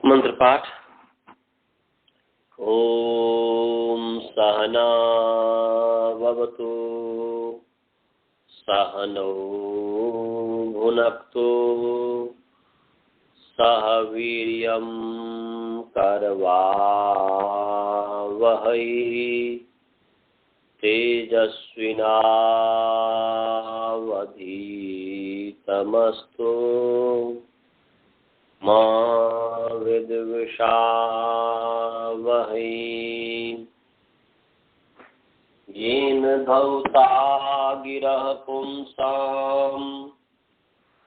मंत्र पाठ। ओम सहना भवतु सहनौ भुनक्तु सह वीर्यं करवावहै तेजस्विनावधीतमस्तु मा विद्विषावहै। येन धौता गिरः पुंसां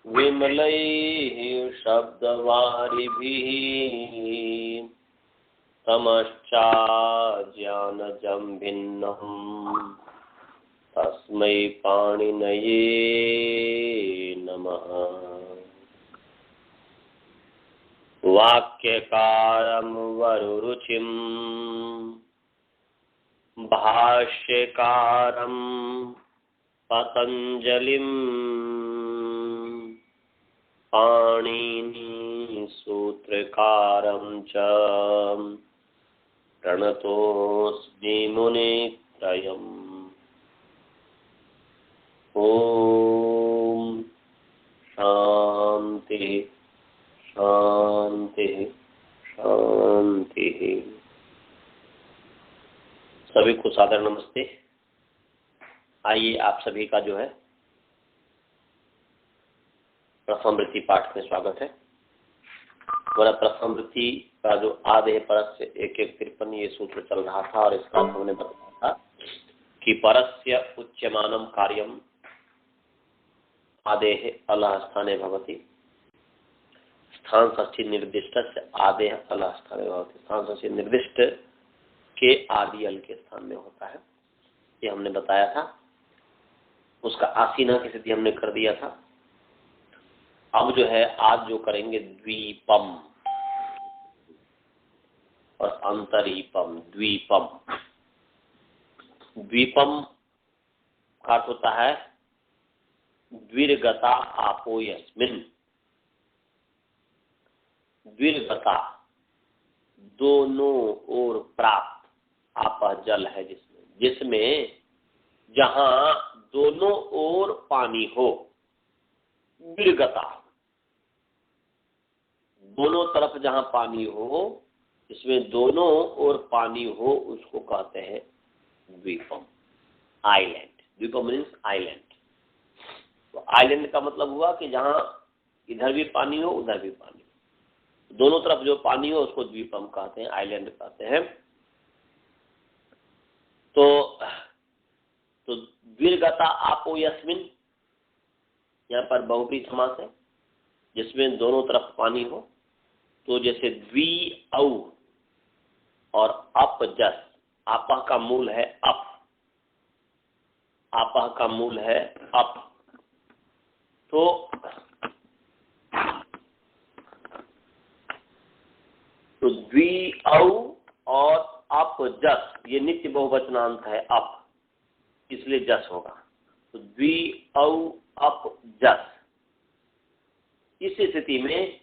विमलैः शब्दवारिभिः तमश्चाज्ञानजं भिन्नं तस्मै पाणिनये नमः। वाक्यकारं वरुरुचिं भाष्यकारं पतञ्जलिं पाणिनि सूत्रकारं च प्रणतोऽस्मि मुनित्रयम्। ओम शांति शांति शांति। सभी को सादर नमस्ते। आइए आप सभी का जो है प्रथम वृत्ति पाठ में स्वागत है। हमारा प्रथम वृत्ति का जो आदेह परस्य से 1-1-53 ये सूत्र चल रहा था और इसका हमने बताया था कि परस्य उच्यमानम कार्यम आदेह अलह स्थाने भवति। स्थान षष्ठी निर्दिष्ट से आदेह अलह स्थाने भवति। स्थान षष्ठी निर्दिष्ट के आदि अल के स्थान में होता है, ये हमने बताया था। उसका आसीना की स्थिति हमने कर दिया था। अब जो है आज जो करेंगे द्वीपम और अंतरीपम। द्वीपम द्वीपम का अर्थ होता है द्विर्गता आपो यस्मिन्। द्विर्गता दोनों ओर प्राप्त आप जल है जिसमें जहां दोनों ओर पानी हो। द्विर्गता दोनों तरफ जहां पानी हो, इसमें दोनों ओर पानी हो, उसको कहते हैं द्वीपम, आइलैंड। द्वीपम मीन्स आइलैंड। तो आइलैंड का मतलब हुआ कि जहां इधर भी पानी हो उधर भी पानी हो, दोनों तरफ जो पानी हो उसको द्वीपम कहते हैं, आइलैंड कहते हैं। तो द्विर्गता आपो यस्मिन्, यहाँ पर बहुव्रीहि समास है जिसमें दोनों तरफ पानी हो। तो जैसे द्वि औ और अप जस, आपह का मूल है अप, आपह का मूल है अप। तो द्वि औ और अप जस ये नित्य बहुवचनांत है अप, इसलिए जस होगा। तो द्वि औ अप जस। इस स्थिति में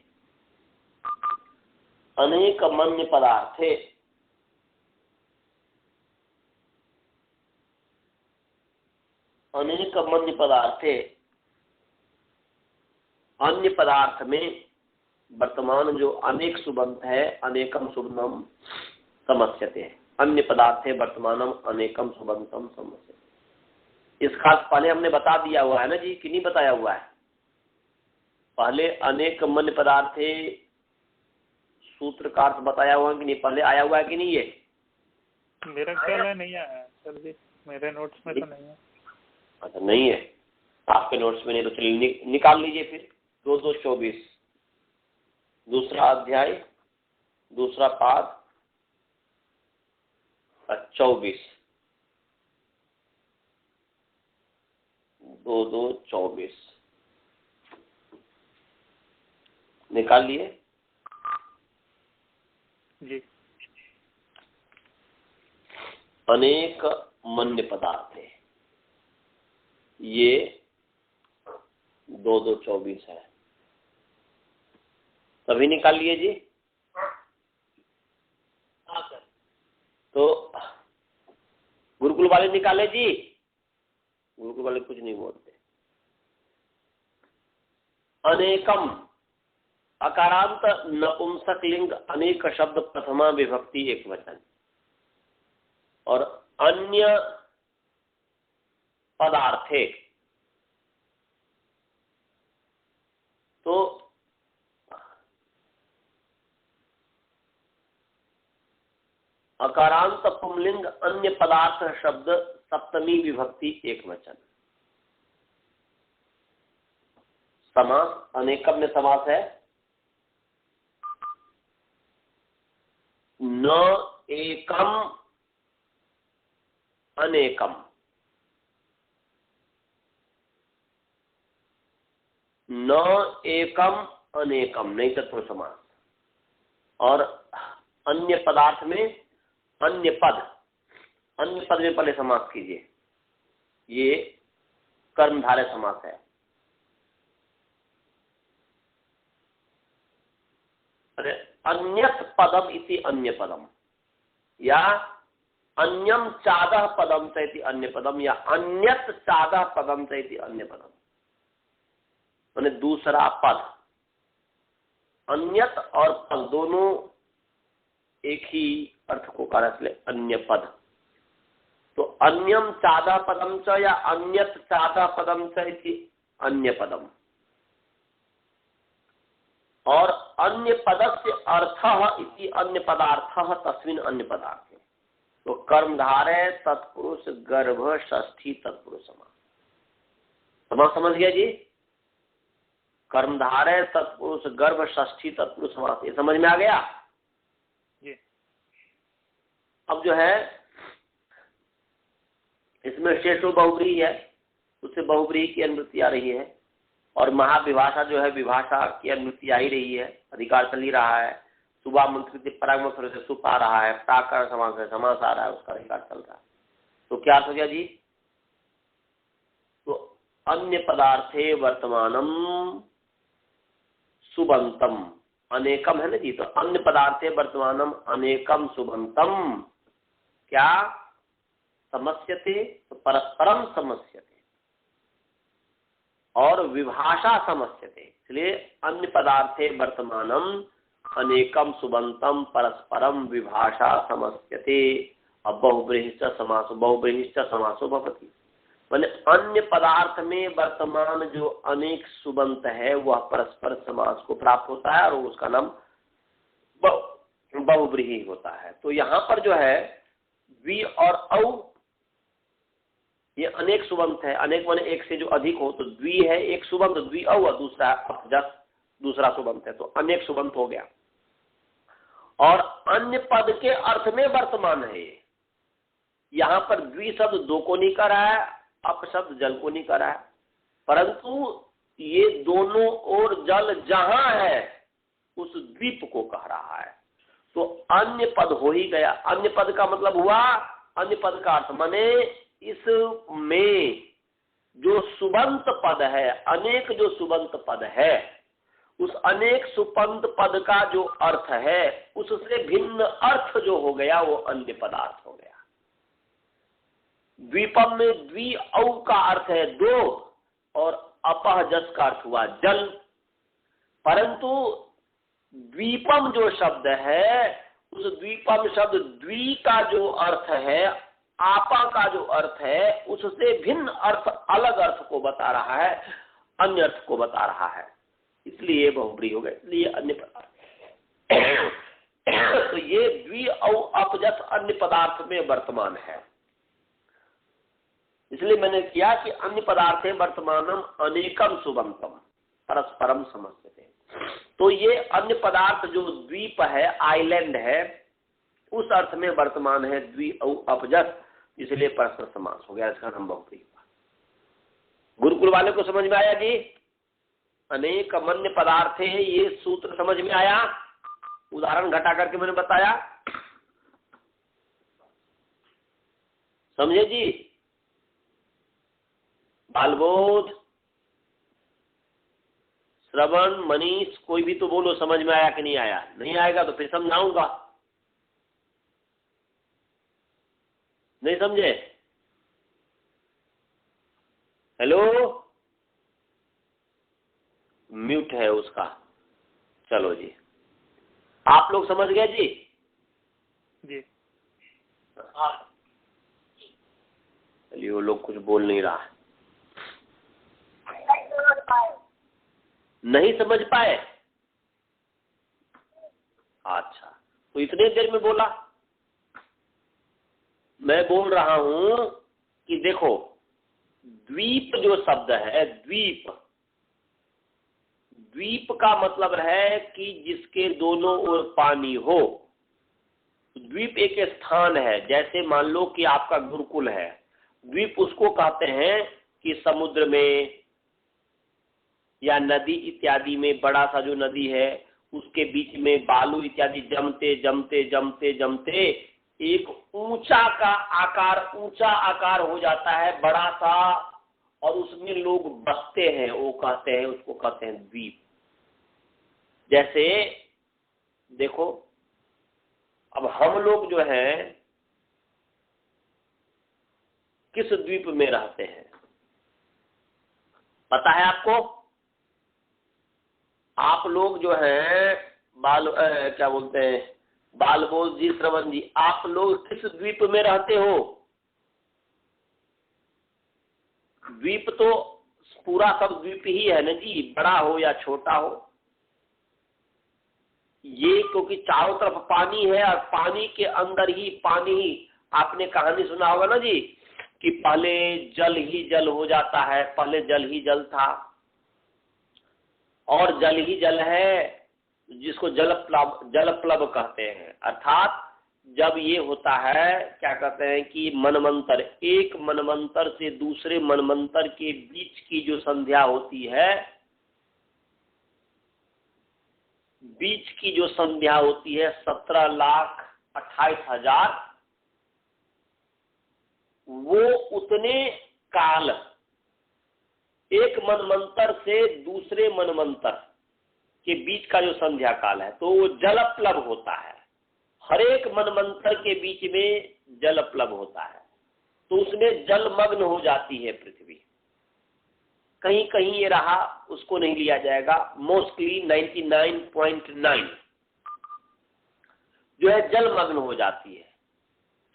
अनेक मन्य पदार्थे अन्य पदार्थ में वर्तमान जो अनेक सुबंत है अनेकम सुबंतम समस्यते। अन्य पदार्थे वर्तमानम अनेकम सुबंतम समस्यते। इसका पहले हमने बता दिया हुआ है ना जी, कि नहीं बताया हुआ है? पहले अनेक मन्य पदार्थे सूत्र का अर्थ बताया हुआ है कि नहीं? पहले आया हुआ है कि नहीं? ये मेरा ख्याल है नहीं आया सर जी, मेरे नोट्स में तो नहीं है। अच्छा नहीं है, आपके नोट्स में नहीं तो चलिए निकाल लीजिए फिर। 2-2-24 दूसरा अध्याय दूसरा पाद 24 2-2-24 निकाल लिए जी। अनेक मन्य पदार्थ है, ये 2-2-24 है। तभी निकाल लिए जी। वाले निकाले जी, गुरुकुल वाले कुछ नहीं बोलते। अनेकम अकारांत नपुंसक लिंग अनेक शब्द प्रथमा विभक्ति एक वचन, और अन्य पदार्थे तो अकारांत पुंलिंग अन्य पदार्थ शब्द सप्तमी विभक्ति एक वचन। समास अनेकम में समास है, न एकम अनेकम, न एकम अनेकम नहीं तत्पुरुष समास। और अन्य पदार्थ में अन्य पद, अन्य पद में पहले समास कीजिए, ये कर्मधारय समास है। अरे अन्यत पदम इति अन्य पदम, या अन्यम चादह पदम चैति अन्य पदम, या अन्यत चादह पदम चैति अन्य पदम, माने दूसरा पद। अन्यत और पद दोनों एक ही अर्थ को कार्य, इसलिए अन्य पद। तो अन्यम चादा पदम च या अन्यत चादा पदम च इति अन्य पदम, और अन्य पदस्य अर्थः इति अन्य पदार्थः तस्मिन् अन्य पदार्थे। तो कर्मधारय तत्पुरुष गर्भ षष्ठी तत्पुरुष समास समझ गया जी। कर्मधारय तत्पुरुष गर्भ षष्ठी तत्पुरुष समास, ये समझ में आ गया। अब जो है इसमें शेषो बहुब्रीहि है, उससे बहुब्रीहि की अनुवृत्ति आ रही है, और महाविभाषा जो है विभाषा की अनुवृत्ति आ ही रही है, अधिकार चल ही रहा है। सुबह मंत्र परागमंत्र से सुप आ रहा है, प्राकार समास है, समास आ रहा है, उसका अधिकार चल रहा है। तो क्या हो गया जी? तो अन्य पदार्थे वर्तमानम सुबंतम अनेकम है ना जी। तो अन्य पदार्थे वर्तमानम अनेकम सुबंतम क्या समस्यते? तो परस्परम समस्यते और विभाषा समस्यते, इसलिए अन्य पदार्थे वर्तमानम अनेकम सुबंतम परस्परम विभाषा समस्यते। अब बहुब्रीहिश्च समासो, बहुब्रीहिश्च समासो भवति, माने अन्य पदार्थ में वर्तमान जो अनेक सुबंत है वह परस्पर समास को प्राप्त होता है, और उसका नाम बहुब्रीहि होता है। तो यहाँ पर जो है वी और औ ये अनेक सुबंत है, अनेक माने एक से जो अधिक हो, तो द्वि है एक सुबंत, द्वि औ, दूसरा अपजस दूसरा सुबंत है, तो अनेक सुबंत हो गया। और अन्य पद के अर्थ में वर्तमान है ये। यहाँ पर द्वि शब्द दो को नहीं कर रहा है, अप शब्द जल को नहीं कर रहा है, परंतु ये दोनों ओर जल जहां है उस द्वीप को कह रहा है। तो अन्य पद हो ही गया। अन्य पद का मतलब हुआ, अन्य पद का अर्थ माने इसमें जो सुबंत पद है, अनेक जो सुबंत पद है, उस अनेक सुबंत पद का जो अर्थ है उससे भिन्न अर्थ जो हो गया वो अन्य पदार्थ हो गया। द्वीपम में द्वि औ का अर्थ है दो, और अपह जस का अर्थ हुआ जल, परंतु द्वीपम जो शब्द है उस द्वीपम शब्द द्वि का जो अर्थ है, आपा का जो अर्थ है, उससे भिन्न अर्थ, अलग अर्थ को बता रहा है, अन्य अर्थ को बता रहा है, इसलिए बहुब्रीहि हो गए, इसलिए अन्य पदार्थ। तो ये द्वि औ अपजस अन्य पदार्थ में वर्तमान है, इसलिए मैंने किया कि अन्य पदार्थे वर्तमानम अनेकम सुबंतम परस्परम समस्यते। तो ये अन्य पदार्थ जो द्वीप है, आइलैंड है, उस अर्थ में वर्तमान है द्वि औ अपजस, इसलिए परस्पर समास हो गया, इसका नाम बहुब्रीहि हुआ। गुरुकुल वाले को समझ में आया जी? अनेक अन्य पदार्थ है, ये सूत्र समझ में आया? उदाहरण घटा करके मैंने बताया, समझे जी? बालबोध, श्रवण, मनीष, कोई भी तो बोलो समझ में आया कि नहीं आया? नहीं आएगा तो फिर समझाऊंगा। नहीं समझे? हेलो, म्यूट है उसका। चलो जी, आप लोग समझ गए जी? जी। हाँ, चलिए, वो लोग कुछ बोल नहीं रहा है। नहीं समझ पाए? अच्छा, तो इतने देर में बोला। मैं बोल रहा हूं कि देखो, द्वीप जो शब्द है, द्वीप, द्वीप का मतलब है कि जिसके दोनों ओर पानी हो। द्वीप एक स्थान है, जैसे मान लो कि आपका गुरुकुल है। द्वीप उसको कहते हैं कि समुद्र में या नदी इत्यादि में, बड़ा सा जो नदी है उसके बीच में बालू इत्यादि जमते जमते जमते जमते एक ऊंचा आकार हो जाता है, बड़ा सा, और उसमें लोग बसते हैं। वो कहते हैं, उसको कहते हैं द्वीप। जैसे देखो, अब हम लोग जो हैं किस द्वीप में रहते हैं पता है आपको? आप लोग जो हैं क्या बोलते हैं, बालबोध जी, श्रवण जी, आप लोग किस द्वीप में रहते हो? द्वीप तो पूरा सब द्वीप ही है ना जी, बड़ा हो या छोटा हो। ये क्योंकि चारों तरफ पानी है और पानी के अंदर ही पानी ही। आपने कहानी सुना होगा ना जी कि पहले जल ही जल हो जाता है, पहले जल ही जल था और जल ही जल है, जिसको जलप्लव कहते हैं। अर्थात जब ये होता है, क्या कहते हैं कि मनमंतर, एक मनमंतर से दूसरे मनमंतर के बीच की जो संध्या होती है, बीच की जो संध्या होती है 17,28,000, वो उतने काल एक मनमंतर से दूसरे मनमंतर के बीच का जो संध्या काल है, तो वो जलप्लव होता है। हर एक मनमंतर के बीच में जलप्लव होता है, तो उसमें जलमग्न हो जाती है पृथ्वी। कहीं कहीं ये रहा, उसको नहीं लिया जाएगा। मोस्टली 99.9 जो है जलमग्न हो जाती है।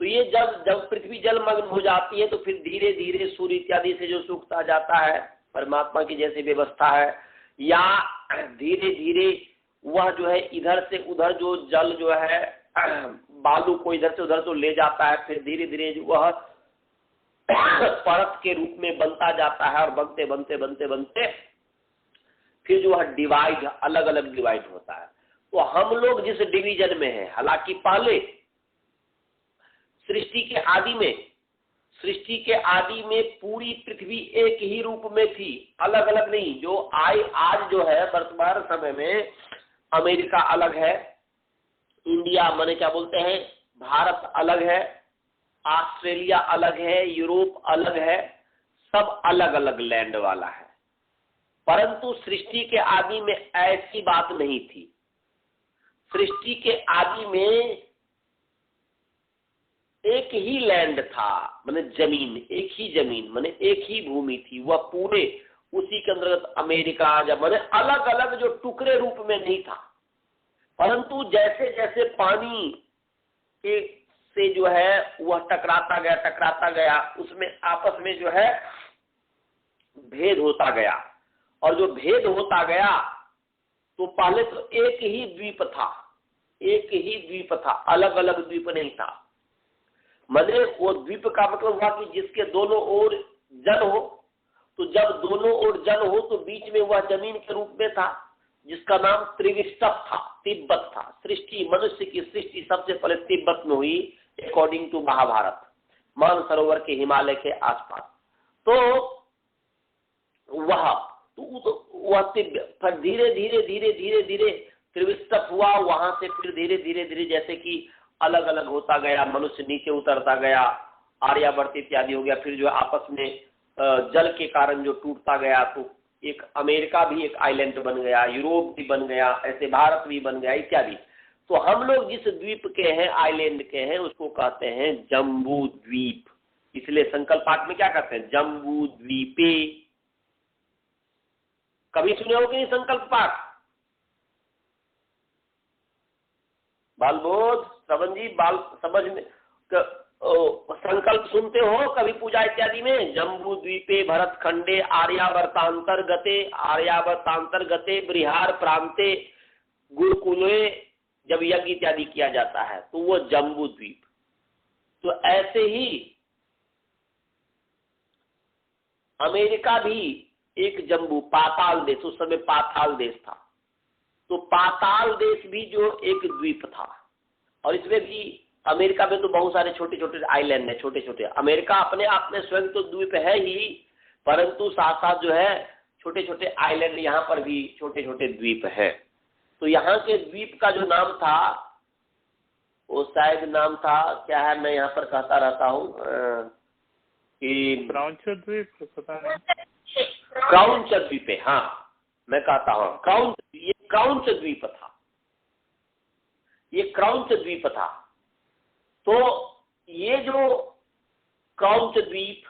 तो ये जब पृथ्वी जलमग्न हो जाती है तो फिर धीरे धीरे सूर्य इत्यादि से जो सूखता जाता है, परमात्मा की जैसी व्यवस्था है, या धीरे धीरे वह जो है इधर से उधर जो जल जो है बालू को इधर से उधर तो ले जाता है, फिर धीरे धीरे वह परत के रूप में बनता जाता है, और बनते बनते बनते बनते फिर जो है डिवाइड, अलग अलग डिवाइड होता है। तो हम लोग जिस डिवीजन में हैं, हालांकि पहले सृष्टि के आदि में पूरी पृथ्वी एक ही रूप में थी, अलग अलग नहीं। जो आज जो है वर्तमान समय में अमेरिका अलग है, इंडिया माने क्या बोलते हैं, भारत अलग है, ऑस्ट्रेलिया अलग है, यूरोप अलग है, सब अलग अलग लैंड वाला है। परंतु सृष्टि के आदि में ऐसी बात नहीं थी। सृष्टि के आदि में एक ही लैंड था, माने जमीन, एक ही जमीन, माने एक ही भूमि थी, वह पूरे उसी के अंतर्गत अमेरिका, जब माने अलग अलग जो टुकड़े रूप में नहीं था। परंतु जैसे जैसे पानी के से जो है वह टकराता गया, उसमें आपस में जो है भेद होता गया, और जो भेद होता गया तो पहले तो एक ही द्वीप था, अलग अलग द्वीप नहीं था। माने वो द्वीप का मतलब हुआ कि जिसके दोनों ओर जल हो, तो जब दोनों ओर जल हो तो बीच में वह जमीन के रूप में था, जिसका नाम त्रिविष्टप था, तिब्बत था। सृष्टि, मनुष्य की सृष्टि सबसे पहले तिब्बत में हुई, अकॉर्डिंग टू महाभारत, मानसरोवर के हिमालय के आसपास। तो वह तिब्बत, फिर धीरे धीरे धीरे धीरे धीरे त्रिविष्टप हुआ, वहां से फिर धीरे धीरे धीरे जैसे कि अलग अलग होता गया, मनुष्य नीचे उतरता गया, आर्यावर्त इत्यादि हो गया, फिर जो आपस में जल के कारण जो टूटता गया, तो एक अमेरिका भी एक आइलैंड बन गया, यूरोप भी बन गया, ऐसे भारत भी बन गया इत्यादि। तो हम लोग जिस द्वीप के हैं, आइलैंड के हैं, उसको कहते हैं जम्बू द्वीप। इसलिए संकल्प पाठ में क्या करते हैं, जम्बू द्वीपे। कभी सुने हो कि नहीं संकल्प पाठ? बाल बोध श्रवण जी, बाल समझ में संकल्प सुनते हो कभी पूजा इत्यादि में? जम्बू द्वीपे भरत खंडे आर्यावर्तांतर गते बिहार प्रांते गुरुकुले, जब यज्ञ इत्यादि किया जाता है तो वो जम्बू द्वीप। तो ऐसे ही अमेरिका भी एक जम्बू, पाताल देश, उस समय पाताल देश था, तो पाताल देश भी जो एक द्वीप था। और इसमें भी अमेरिका में तो बहुत सारे छोटे छोटे आइलैंड है, छोटे छोटे। अमेरिका अपने आप में स्वयं तो द्वीप है ही, परंतु साथ साथ जो है छोटे छोटे आइलैंड, यहाँ पर भी छोटे छोटे द्वीप है। तो यहाँ के द्वीप का जो नाम था वो शायद नाम था क्या है, मैं यहाँ पर कहता रहता हूँ कि क्राउंच द्वीप, पता नहीं, क्राउंच द्वीप है। हाँ मैं कहता हूँ क्राउंच, ये क्राउंच द्वीप था, ये क्राउंच द्वीप था। तो ये जो क्राउंच द्वीप,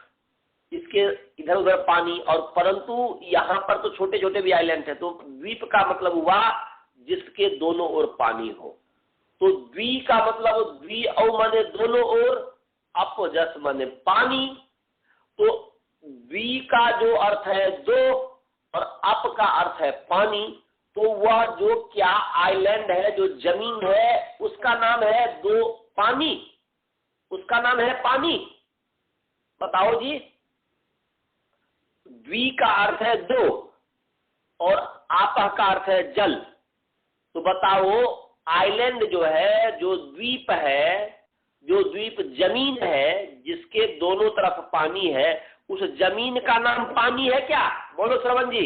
इसके इधर उधर पानी, और परंतु यहाँ पर तो छोटे छोटे भी आइलैंड है। तो द्वीप का मतलब हुआ जिसके दोनों ओर पानी हो। तो द्वी का मतलब द्वी औ माने दोनों ओर, अप जस माने पानी। तो द्वी का जो अर्थ है दो और अप का अर्थ है पानी। तो वह जो क्या आइलैंड है, जो जमीन है, उसका नाम है दो पानी, उसका नाम है पानी। बताओ जी, द्वी का अर्थ है दो और आपह का अर्थ है जल। तो बताओ आइलैंड जो है, जो द्वीप है, जो द्वीप जमीन है जिसके दोनों तरफ पानी है, उस जमीन का नाम पानी है क्या? बोलो श्रवण जी।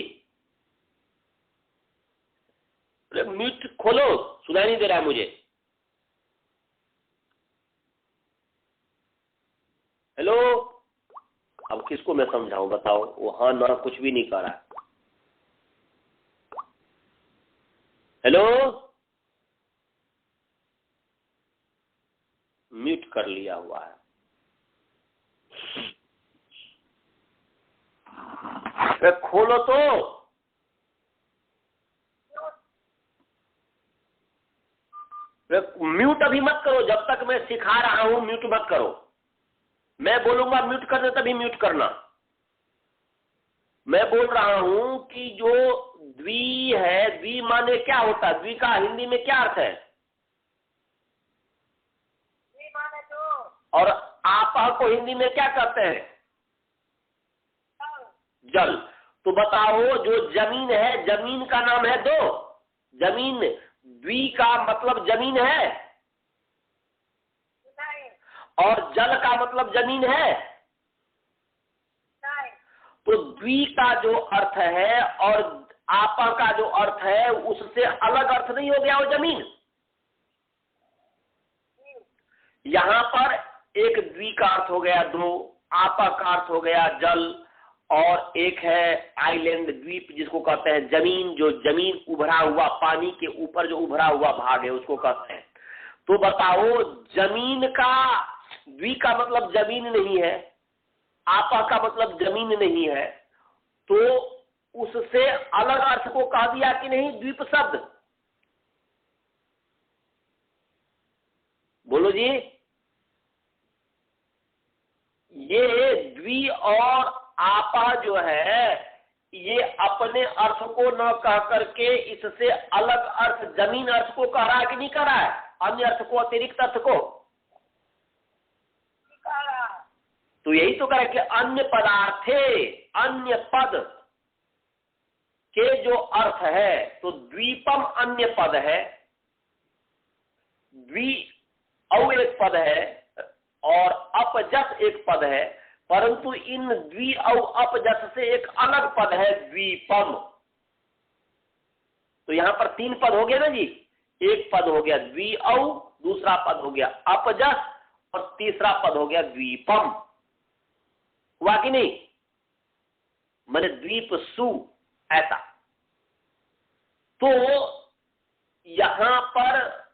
म्यूट खोलो, सुनाई नहीं दे रहा है मुझे। हेलो, अब किसको मैं समझाऊं बताओ? वो हाँ ना कुछ भी नहीं कर रहा है। हेलो, म्यूट कर लिया हुआ है। खोलो तो। म्यूट अभी मत करो, जब तक मैं सिखा रहा हूं म्यूट मत करो। मैं बोलूंगा म्यूट करना तभी म्यूट करना। मैं बोल रहा हूं कि जो द्वि है, द्वि माने क्या होता है? द्वि का हिंदी में क्या अर्थ है? द्वि माने दो। और आपह को हिंदी में क्या कहते हैं? जल। तो बताओ जो जमीन है, जमीन का नाम है दो। जमीन, द्वि का मतलब जमीन है नहीं। और जल का मतलब जमीन है नहीं। तो द्वि का जो अर्थ है और आपह का जो अर्थ है, उससे अलग अर्थ नहीं हो गया वो जमीन। यहां पर एक द्वि का अर्थ हो गया दो, आपह का अर्थ हो गया जल, और एक है आइलैंड द्वीप जिसको कहते हैं जमीन। जो जमीन उभरा हुआ, पानी के ऊपर जो उभरा हुआ भाग है उसको कहते हैं। तो बताओ जमीन का, द्वी का मतलब जमीन नहीं है, आपा का मतलब जमीन नहीं है, तो उससे अलग अर्थ को कह दिया कि नहीं द्वीप शब्द? बोलो जी। ये द्वि और आपा जो है, ये अपने अर्थ को न कह करके इससे अलग अर्थ, जमीन अर्थ को कह रहा है कि नहीं कह रहा है? अन्य अर्थ को, अतिरिक्त अर्थ को कह रहा है। तो यही तो कह कि अन्य पदार्थे, अन्य पद के जो अर्थ है, तो द्वीपम अन्य पद है, द्वि औ एक पद है और अपजस एक पद है, परंतु इन द्वि और अपजस से एक अलग पद है द्वीपम। तो यहां पर तीन पद हो गए ना जी। एक पद हो गया द्वि औ, दूसरा पद हो गया अपजस, और तीसरा पद हो गया द्वीपम। हुआ कि नहीं? मैंने द्वीप सु, ऐसा। तो यहां पर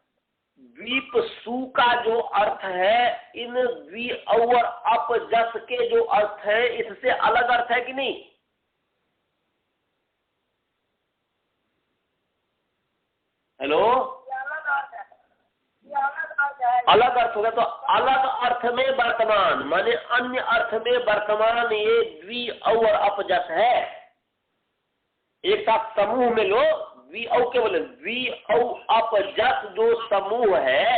द्वीप सु का जो अर्थ है, इन द्वि और अप जस के जो अर्थ है, इससे अलग अर्थ है कि नहीं? हेलो, अलग अर्थ हो गया। तो अलग अर्थ में वर्तमान माने अन्य अर्थ में वर्तमान, ये द्वि और अपजस है। एक साथ समूह में लो, द्वि औ के बोले, द्वि औ अपजस जो समूह है,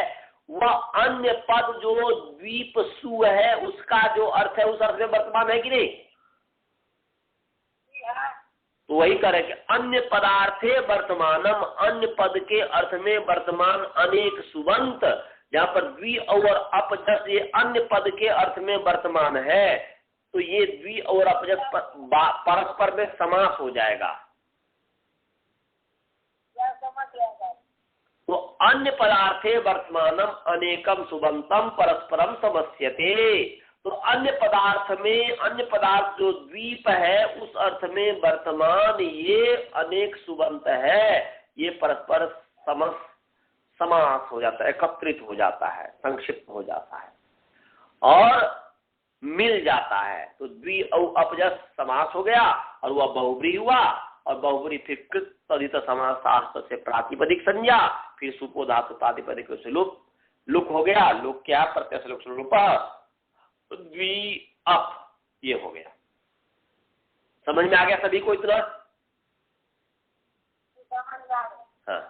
वह अन्य पद जो द्वीप सु है उसका जो अर्थ है, उस अर्थ में वर्तमान है कि नहीं? तो वही करे कि अन्य पदार्थे वर्तमानम, अन्य पद के अर्थ में वर्तमान अनेक सुबंत, जहाँ पर द्वि और अपजस ये अन्य पद के अर्थ में वर्तमान है, तो ये द्वि और अपजस परस्पर में समास हो जाएगा। तो अन्य पदार्थे वर्तमानम अनेकम सुबंतम परस्परम समस्यते। तो अन्य पदार्थ में, अन्य पदार्थ जो द्वीप है उस अर्थ में वर्तमान ये अनेक सुबंत है, ये परस्पर समास हो जाता है, एकत्रित हो जाता है, संक्षिप्त हो जाता है और मिल जाता है। तो द्वि और अपजस समास हो गया और वह बहुब्री हुआ, और बहुब्री फिर कृत तदित समास शास्त्र से प्रातिपदिक संज्ञा, फिर सुपो धातु प्रातिपदिक से लुक हो गया। लुक क्या? प्रत्यय से लुक लुप, द्वि अप, ये हो गया। समझ में आ गया सभी को इतना? हाँ,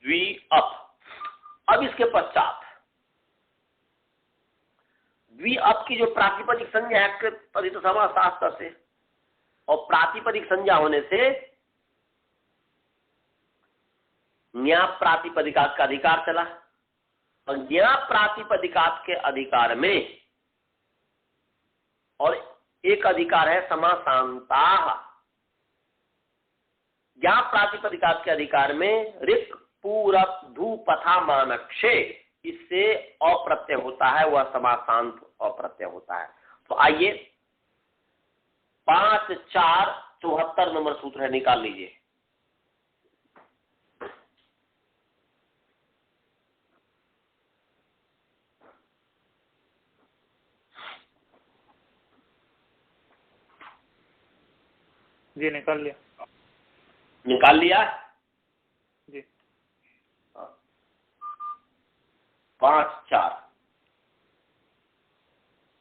द्वि अप। अब इसके पश्चात द्वि अप की जो प्रातिपदिक संज्ञा है कृत तदित समास शास्त्र से, और प्रातिपदिक संज्ञा होने से न्या प्रातिपदिकात का अधिकार चला, और न्या प्रातिपदिकात के अधिकार में और एक अधिकार है समासांता। ज्ञा प्रातिपदिकात के अधिकार में रिक पूरक धू पथा मानक्षे, इससे अप्रत्यय होता है, वह समासांत अप्रत्यय होता है। तो आइए 5, 4, 74 नंबर सूत्र है, निकाल लीजिए। जी निकाल लिया। निकाल लिया जी। 5, 4।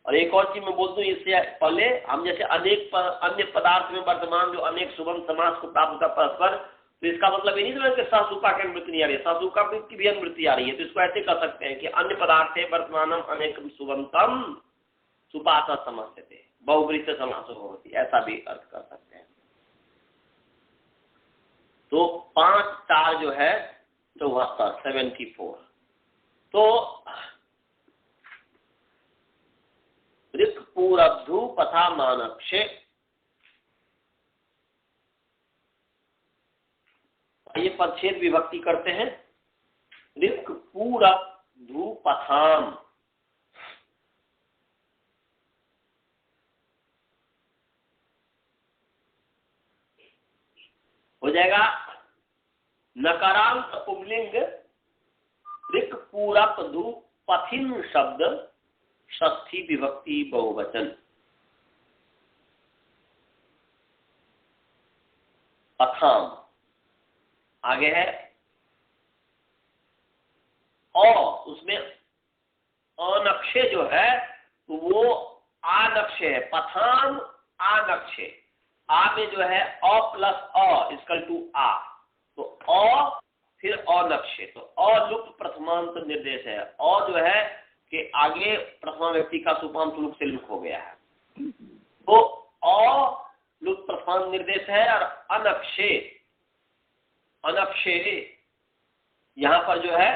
और एक और चीज मैं बोल दूं इससे पहले, हम जैसे अन्य पदार्थ में वर्तमान जो अनेक सुबंत समास को प्राप्त होता परस्पर, तो इसका मतलब ये नहीं समझ कि सहसुपा की अनुवृत्ति नहीं आ रही है, सहसुपा की भी अनुवृत्ति आ रही है। तो इसको ऐसे कर सकते हैं कि अन्य पदार्थ है वर्तमानम अनेक सुबंतम सुपाता समस्यते, बहुब्री से समास होती, ऐसा भी अर्थ कर सकते हैं। तो 5, 4 जो है 74, 74। तो रिक पूरब्धु पथा मानक्षे, ये पदच्छेद विभक्ति करते हैं। रिक पूरब्धु पथाम, हो जाएगा नकारांत पुंलिंग रिक पूरब्धु पथिन शब्द षष्ठी विभक्ति बहुवचन। पथाम आगे है उसमें अनक्षे जो है तो वो आनक्षे है। पथाम आनक्षे, आ में जो है अ प्लस अ इक्वल टू आ, तो अ फिर अनक्षे, तो अलुप्त प्रथमांत निर्देश है। अ जो है कि आगे प्रथमा व्यक्ति का सुपांत लुक से लुक हो गया है, तो अ लुप्त प्रथमांत निर्देश है। और अनक्षे, अनक्षे यहां पर जो है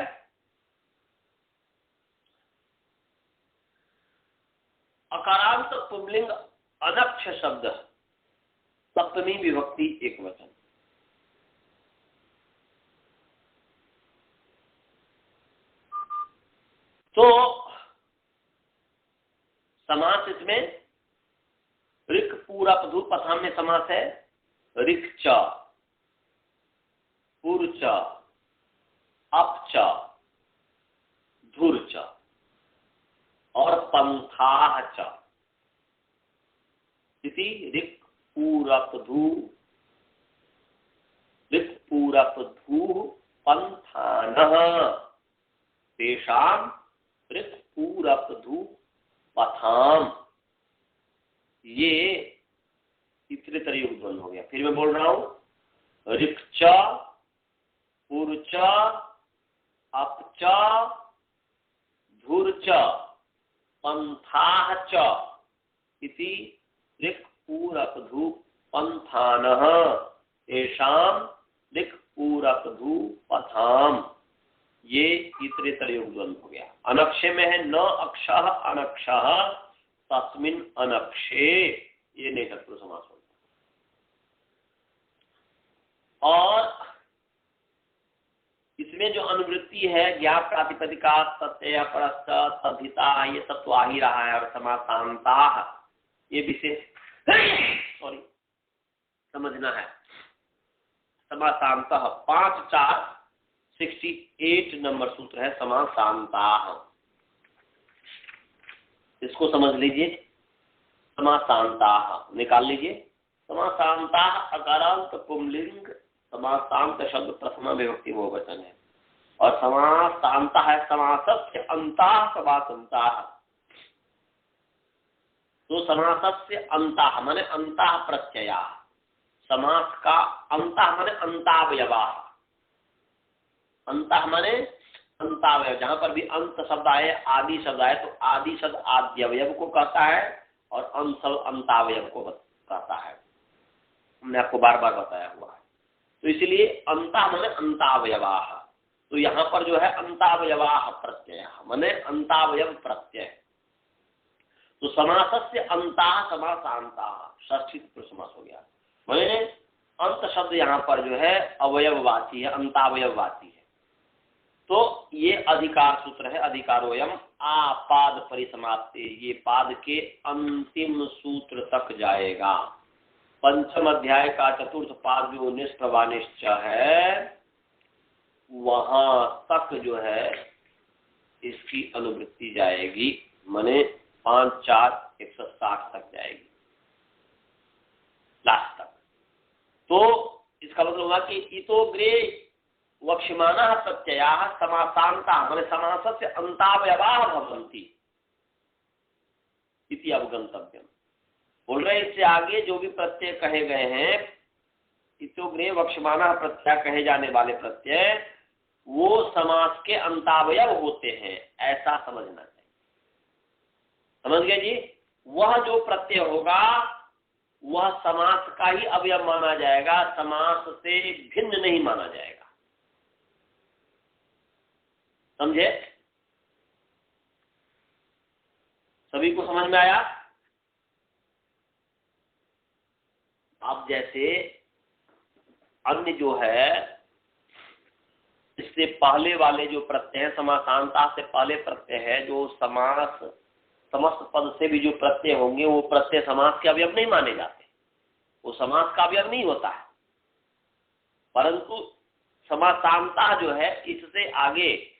अकारांत पुंलिंग अनक्ष शब्द सप्तमी विभक्ति एक वचन। तो समास इसमें रिक पूरा पधु पथाम में समास है रिक च, पुर च, अप च, और पंथाः च इति ऋक् पूरक धू पंथानः तेषां ऋक् पूरक धू पथाम। ये इतरेतर युग द्वंद्व हो गया। फिर मैं बोल रहा हूं, ऋक् च पूर च अप च धुर च पंथाः च इति ऋक् पूरक धू पंथानः तेषां ऋक् पूरक धू पथाम। ये इतरेतर युग द्वंद्व हो गया। अनक्षे में है न अक्षः अनक्षः तस्मिन् अनक्षे, ये नहीं तत्पुरुष समास होता। और इसमें जो अनुवृत्ति है ज्ञाप प्रातिपदिका तत्या परस्त तद्धिता, ये सब तो आ ही रहा है। और समासांताः ये विशेष सॉरी समझना है। समासांतः 5-4-68 नंबर सूत्र है समासांताः, इसको समझ लीजिए। समासांताः निकाल लीजिए। समासांताः अकारांत पुंलिंग समासांत शब्द प्रथमा विभक्ति बहुवचन है। और समासांताः है समासस्य अंताः समासंताः। तो समासस्य अंताः माने अंताः प्रत्यया, समास का अंताः माने अंतावयवाः। अंताः माने अंतावयव, जहां पर भी अंत शब्द आए आदि शब्द आए तो आदि शब्द आद्यवयव को कहता है और अंत शब्द अंतावयव को कहता है। हमने आपको बार बार बताया हुआ है। तो इसलिए अंता माने अंतावयवाः। तो यहाँ पर जो है अंतावयवाः प्रत्यय माने अंतावयव प्रत्यय। तो समासस्य अंताः समासांताः षष्ठी पुरुष समास हो गया। माने अंत शब्द यहाँ पर जो है अवयववाची है, अंतावयववाची है। तो ये अधिकार सूत्र है। अधिकारोयम आपाद परिसमाप्ति, ये पाद के अंतिम सूत्र तक जाएगा। पंचम अध्याय का चतुर्थ पाद जो निष्प्रवानिश्च है वहां तक जो है इसकी अनुवृत्ति जाएगी। माने 5-4-160 तक जाएगी लास्ट तक। तो इसका मतलब होगा कि इतोग्रे वक्ष्यमाणाः प्रत्ययाः समासान्ताः माने समासस्य अंतावयवाः भवन्ति इति अवगन्तव्यम्। बोल रहे इससे आगे जो भी प्रत्यय कहे गए हैं, इतोग्रे वक्ष्यमाणाः प्रत्यय कहे जाने वाले प्रत्यय वो समास के अंतावयव होते हैं, ऐसा समझना चाहिए। समझ गए जी? वह जो प्रत्यय होगा वह समास का ही अवयव माना जाएगा, समास से भिन्न नहीं माना जाएगा। समझे? सभी को समझ में आया? अब जैसे अन्य जो है इससे पहले वाले जो प्रत्यय है, समासांता से पहले प्रत्यय है, जो समास समस्त पद से भी जो प्रत्यय होंगे वो प्रत्यय समास के अवयव नहीं माने जाते, वो समास का अवयव नहीं होता है। परंतु समासांता जो है इससे आगे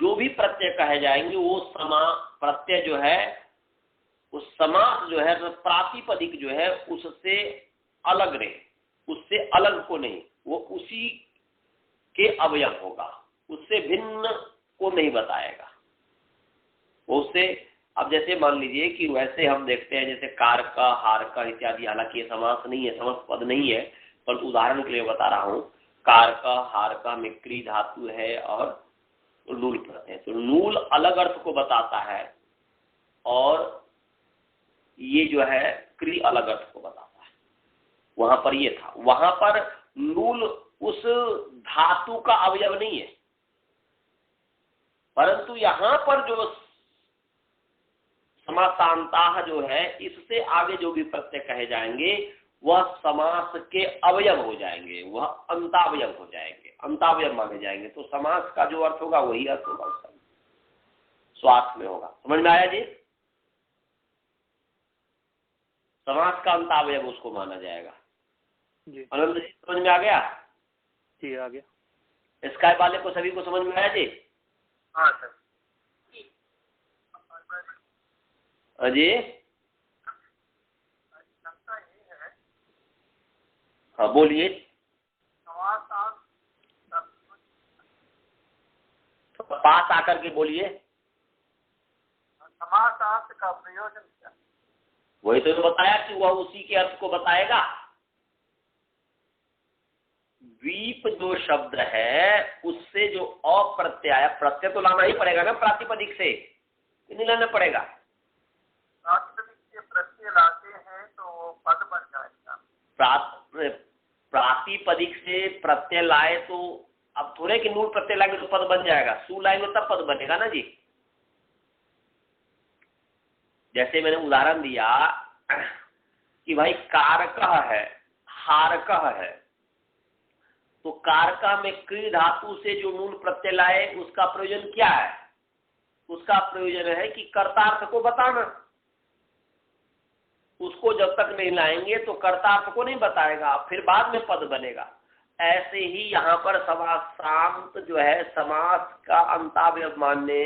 जो भी प्रत्यय कहे जाएंगे वो प्रत्यय जो है उस समास जो है प्रातिपदिक जो है उससे अलग रहे, उससे अलग को नहीं, वो उसी के अवयव होगा, उससे भिन्न को नहीं बताएगा। उससे अब जैसे मान लीजिए कि वैसे हम देखते हैं जैसे कारक हारक इत्यादि, हालांकि ये समास नहीं है, समास पद नहीं है, पर उदाहरण के लिए बता रहा हूँ। कारक हारक में क्री धातु है और नूल प्रत्यय, तो नूल अलग अर्थ को बताता है और ये जो है क्री अलग अर्थ को बताता है। वहां पर ये था, वहां पर नूल उस धातु का अवयव नहीं है, परंतु यहां पर जो समासांताः जो है इससे आगे जो भी प्रत्यय कहे जाएंगे वह समास के अवयव हो जाएंगे, वह अंतावयव हो जाएंगे, अंतावयव माने जाएंगे। तो समास का जो अर्थ होगा वही अर्थ होगा, उसका स्वार्थ में होगा। समझ में आया जी? समास का अंतावयव उसको माना जाएगा जी। आनंद जी समझ में आ गया? जी आ गया। स्काई वाले को सभी को समझ में आया जी? हाँ सर। अजी हाँ बोलिए। तो पास आकर के बोलिए। समासार्थ का प्रयोजन क्या? वही तो बताया कि वह उसी के अर्थ को बताएगा। द्वीप जो शब्द है उससे जो अप्रत्यय, प्रत्यय तो लाना ही पड़ेगा ना प्रातिपदिक से, नहीं लाना पड़ेगा। प्रातिपदिक से प्रत्यय लाते हैं तो वो पद बन जाएगा। प्रातिपदिक से प्रत्यय लाए तो अब थोड़े कि मूल प्रत्यय लाएंगे तो पद बन जाएगा, सु लाएंगे तब पद बनेगा ना जी। जैसे मैंने उदाहरण दिया कि भाई कारकः है, हारकः है, तो कारका में क्री धातु से जो मूल प्रत्यय लाए उसका प्रयोजन क्या है? उसका प्रयोजन है कि कर्तार्थ को बताना। उसको जब तक नहीं लाएंगे तो कर्तार्थ को नहीं बताएगा, फिर बाद में पद बनेगा। ऐसे ही यहाँ पर समासांत जो है समास का अंतावयव मानने,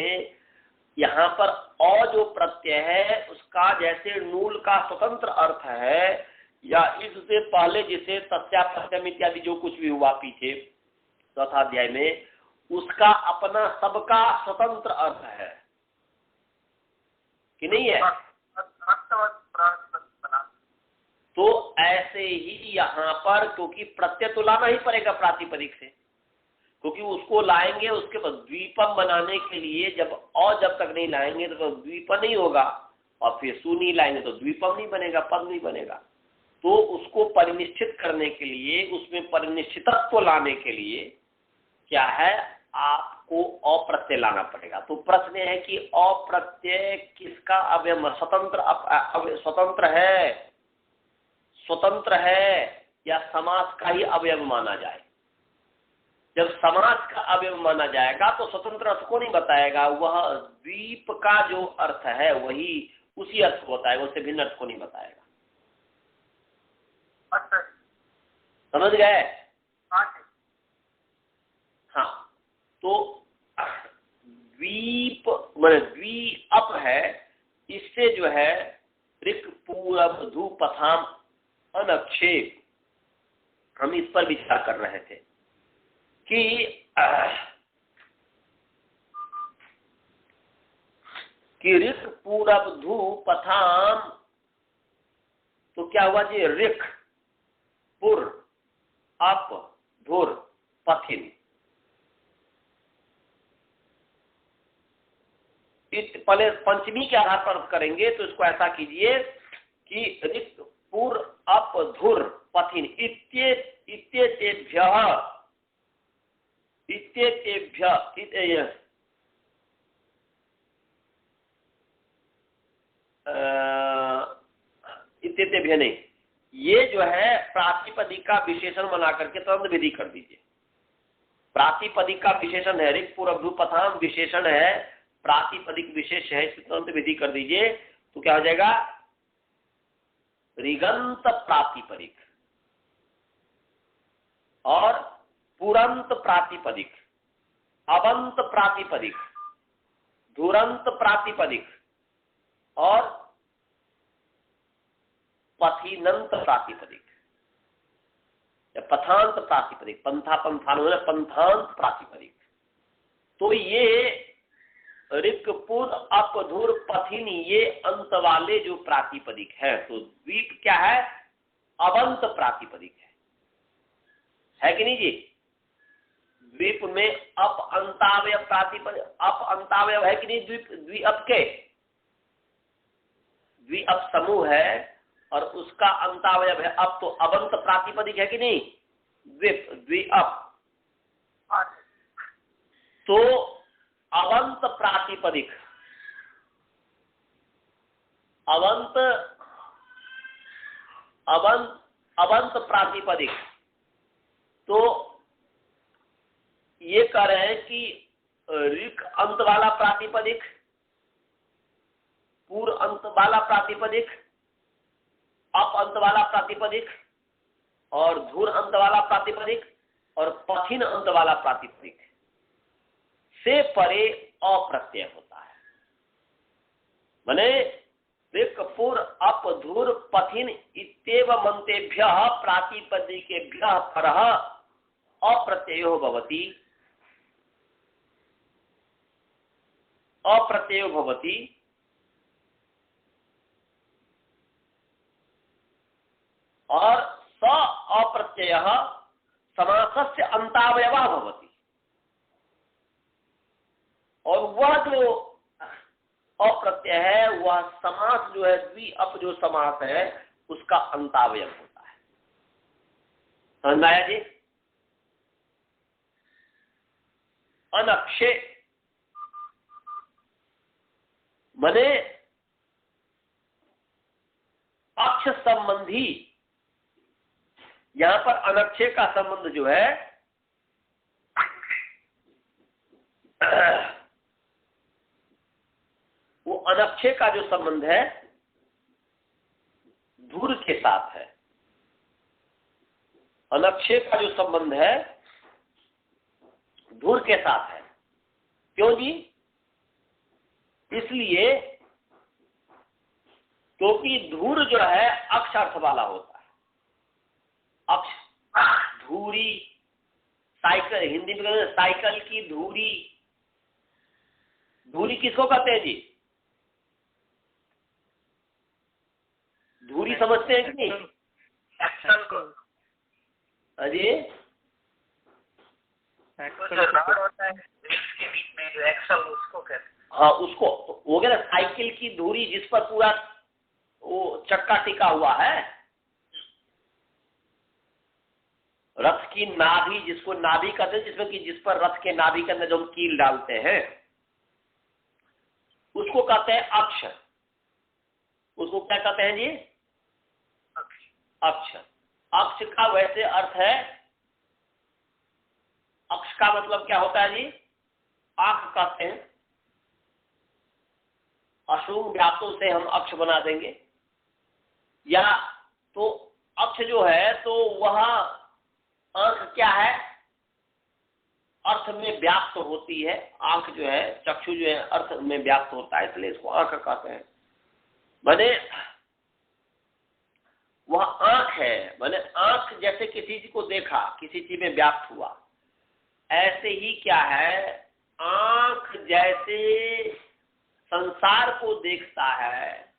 यहाँ पर अ जो प्रत्यय है उसका जैसे नूल का स्वतंत्र अर्थ है, या इससे पहले जिसे तस्यापत्यम इत्यादि जो कुछ भी हुआ पीछे चौथा अध्याय में, उसका अपना सबका स्वतंत्र अर्थ है कि नहीं है? तो ऐसे ही यहाँ पर क्योंकि प्रत्यय तो लाना ही पड़ेगा प्रातिपदिक से, क्योंकि उसको लाएंगे उसके बाद द्वीपम बनाने के लिए जब तक नहीं लाएंगे तो द्वीप नहीं होगा, और फिर सु नहीं लाएंगे तो द्वीपम नहीं बनेगा, पद नहीं बनेगा। तो उसको परिनिश्चित करने के लिए, उसमें परिनिश्चितत्व लाने के लिए क्या है, आपको अप्रत्यय लाना पड़ेगा। तो प्रश्न है कि अप्रत्यय किसका अवयव स्वतंत्र है या समास का ही अवयव माना जाए? जब समास का अवयव माना जाएगा तो स्वतंत्र अर्थ को नहीं बताएगा, वह द्वीप का जो अर्थ है वही उसी अर्थ को बताएगा, उससे भिन्न अर्थ को नहीं बताएगा। समझ गए? हाँ, तो द्वीप माने द्वीअप है, इससे जो है ऋक् पूरब धू पथाम अनक्षेप, हम इस पर विचार कर रहे थे कि ऋक् पूरब धू पथाम, तो क्या हुआ जी? ऋक् पुर अप धुर पथिन, पहले पंचमी के आधार पर करेंगे तो इसको ऐसा कीजिए कि ऋक् पुर अप धुर पथिन इत्येतेभ्य नहीं, ये जो है प्रातिपदिक का विशेषण बना करके तुरंत विधि कर दीजिए। प्रातिपदिक का विशेषण है, ऋक् पूरब धू पथाम विशेषण है, प्रातिपदिक विशेष है, इस तुरंत विधि कर दीजिए। तो क्या हो जाएगा? ऋगंत प्रातिपदिक और पुरंत प्रातिपदिक, अबंत प्रातिपदिक, धुरंत प्रातिपदिक और पथिनंत प्रातिपदिक, पथांत प्रातिपदिक, पंथा पंथान पंथांत प्रातिपदिक। तो ये ऋक् पुर अप धुर पथिन, ये अंत वाले जो प्रातिपदिक है, तो द्वीप क्या है? अबंत प्रातिपदिक है कि नहीं जी? द्वीप में अप अंतावय प्रातिपदिक, अप अंतावय है कि नहीं? द्वीअप के द्वीअप समूह है और उसका अंतावयव है अप, तो अबंत प्रातिपदिक है कि नहीं? द्वीअप। तो अबंत प्रातिपदिक, अबंत प्रातिपदिक, तो ये कह रहे हैं कि ऋक् अंत वाला प्रातिपदिक, पूर्व अंत वाला प्रातिपदिक, अप अंत वाला प्रातिपदिक और धुर अंत वाला प्रातिपदिक और पथिन अंत वाला प्रातिपदिक से परे अप्रत्यय होता है। माने विकपुर अप धुर पथिन इत्येव मंतेभ्यः प्रातिपदिकेभ्यः परः अप्रत्ययो भवति। अप्रत्ययो भवति और स अप्रत्ययः समासस्य अंतावयवः भवति। और वह जो अप्रत्यय है वह समास जो है द्वि अप जो समास है उसका अंतावयव होता है। समझ आया जी? अनक्षे मने अक्ष संबंधी, यहां पर अनक्षे का संबंध जो है वो अनक्षे का जो संबंध है धुर के साथ है। अनक्षे का जो संबंध है धुर के साथ है। क्यों जी? इसलिए क्योंकि धुर जो है अक्ष अर्थ वाला होता है। अक्ष, धुरी, साइकिल, हिंदी में कहते हैं साइकिल की धुरी। धुरी किसको कहते हैं जी? धुरी समझते हैं कि नहीं? एक्सल को। अजी होता है इसके बीच में जो एक्सल उसको कहते हैं। हाँ, उसको हो गया ना साइकिल की धुरी जिस पर पूरा वो चक्का टिका हुआ है। रथ की नाभि, जिसको नाभि कहते हैं, जिसमें कि जिस पर रथ के नाभि के अंदर जो हम कील डालते हैं उसको कहते हैं अक्ष। उसको क्या कहते हैं जी? अक्ष। अक्ष का वैसे अर्थ है, अक्ष का मतलब क्या होता है जी? आंख कहते हैं। अशुभ व्याप्तों से हम अक्ष बना देंगे। या तो अक्ष जो है तो वह आंख क्या है? अर्थ में व्याप्त होती है। आंख जो है, चक्षु जो है अर्थ में व्याप्त होता है, इसलिए इसको आंख कहते हैं। माने वह आंख है। माने आंख जैसे किसी चीज को देखा, किसी चीज में व्याप्त हुआ, ऐसे ही क्या है, आंख जैसे संसार को देखता है,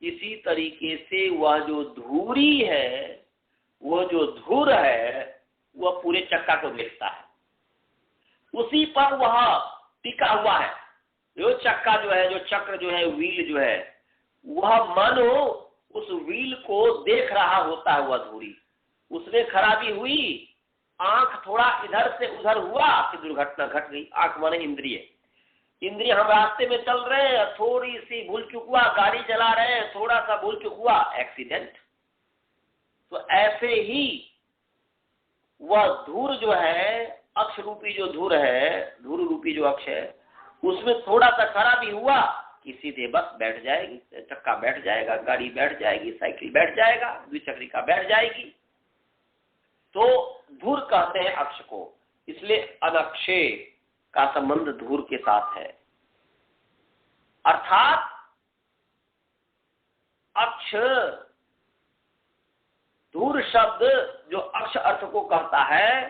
इसी तरीके से वह जो धुरी है, वह जो धुर है, वह पूरे चक्का को देखता है। उसी पर वह टिका हुआ है। जो चक्का जो है, जो चक्र जो है, व्हील जो है, वह मानो उस व्हील को देख रहा होता है। वह धुरी, उसमें खराबी हुई, आंख थोड़ा इधर से उधर हुआ कि दुर्घटना घट गई। आंख माने इंद्रिय। इंद्रिय, हम रास्ते में चल रहे हैं, थोड़ी सी भूल चूक हुआ, गाड़ी चला रहे हैं, थोड़ा सा भूल चूक हुआ, एक्सीडेंट। तो ऐसे ही वह धूर जो है, अक्ष रूपी जो धूर है, धूर रूपी जो अक्ष है, उसमें थोड़ा सा खराबी हुआ कि सीधे बस बैठ जाएगी, चक्का बैठ जाएगा, गाड़ी बैठ जाएगी, साइकिल बैठ जाएगा, द्विचक्रिका बैठ जाएगी। तो धूर कहते हैं अक्ष को। इसलिए अनक्षे का संबंध धूर के साथ है। अर्थात अक्ष, धूर शब्द जो अक्ष अर्थ को कहता है,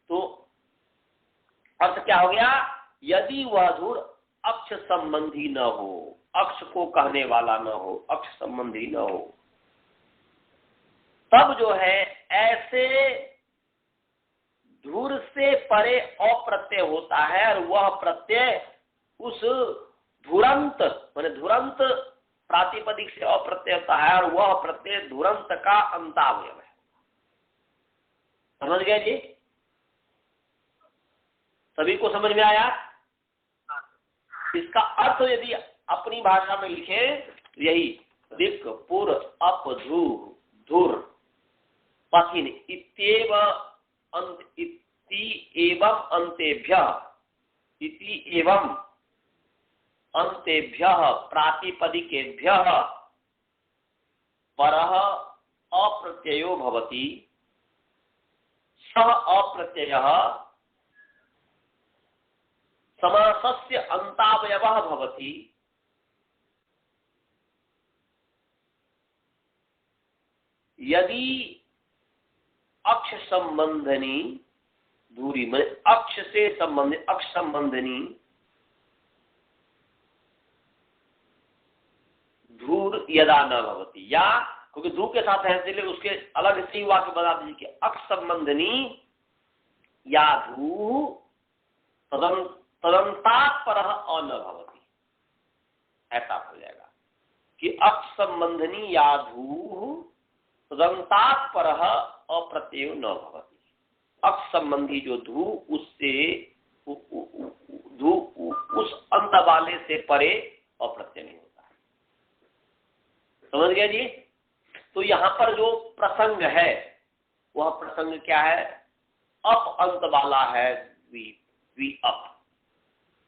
तो अर्थ क्या हो गया? यदि वह धूर अक्ष संबंधी न हो, अक्ष को कहने वाला न हो, अक्ष संबंधी न हो, तब जो है ऐसे धूर से परे अप्रत्यय होता है। और वह प्रत्यय उस धुरंत, माने धुरंत प्रातिपदिक से अप्रत्यय होता है, और वह प्रत्यय धुरंत का अंतावयव है। समझ गए जी? सभी को समझ में आया? इसका अर्थ यदि अपनी भाषा में लिखे तो यही, दिक् पुर अप धू धुर पथिन इत्येव इति एवं अंतेभ्यः, इति एवं अंतेभ्यः प्रातिपदिकेभ्यः परः अप्रत्ययो भवति। सः अप्रत्ययः समासस्य अंतावयवः भवति। यदि अक्ष संबंधनी दूरी में अक्ष से संबंधित अक्ष संबंधनी धूर यदा न भवती, या क्योंकि धू के साथ है इसलिए उसके अलग से वाक्य बता दीजिए कि अक्ष संबंधनी या धू तदंतात्पर न भवती, ऐसा हो जाएगा कि अक्ष संबंधनी या धू तदंतात्पर अप्रत्यय न भवती। अक्ष संबंधी जो धू उससे धू उस अंत वाले से परे अप्रत्यय नहीं होता है। समझ गया जी? तो यहाँ पर जो प्रसंग है वह प्रसंग क्या है? अप अंत वाला है, द्वि अप।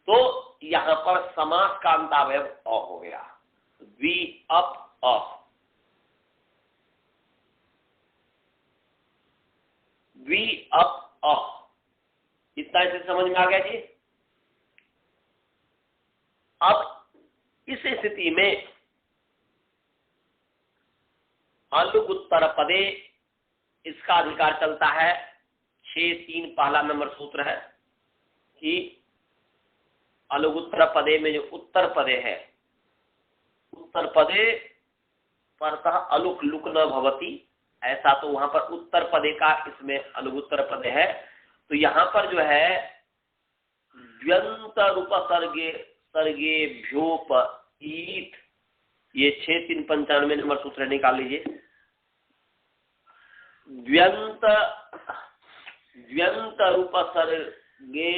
तो यहाँ पर समास का अंतावयव अ हो गया, द्वि अप अ। द्वि अप अ, इतना इसे समझ में आ गया जी? अब इस स्थिति में अलुग उत्तर पदे इसका अधिकार चलता है। 6(3) पहला नंबर सूत्र है कि अलुग उत्तर पदे में जो उत्तर पदे है, उत्तर पदे परतः अलुक लुक न भवती, ऐसा तो वहां पर उत्तर पदे का इसमें अलुग उत्तर पदे है। तो यहाँ पर जो है द्व्यंत रूप सर्गे भ्योप ईट, ये 6(3) 95 नंबर सूत्र निकाल लीजिए। द्व्यंत रूप सर्गे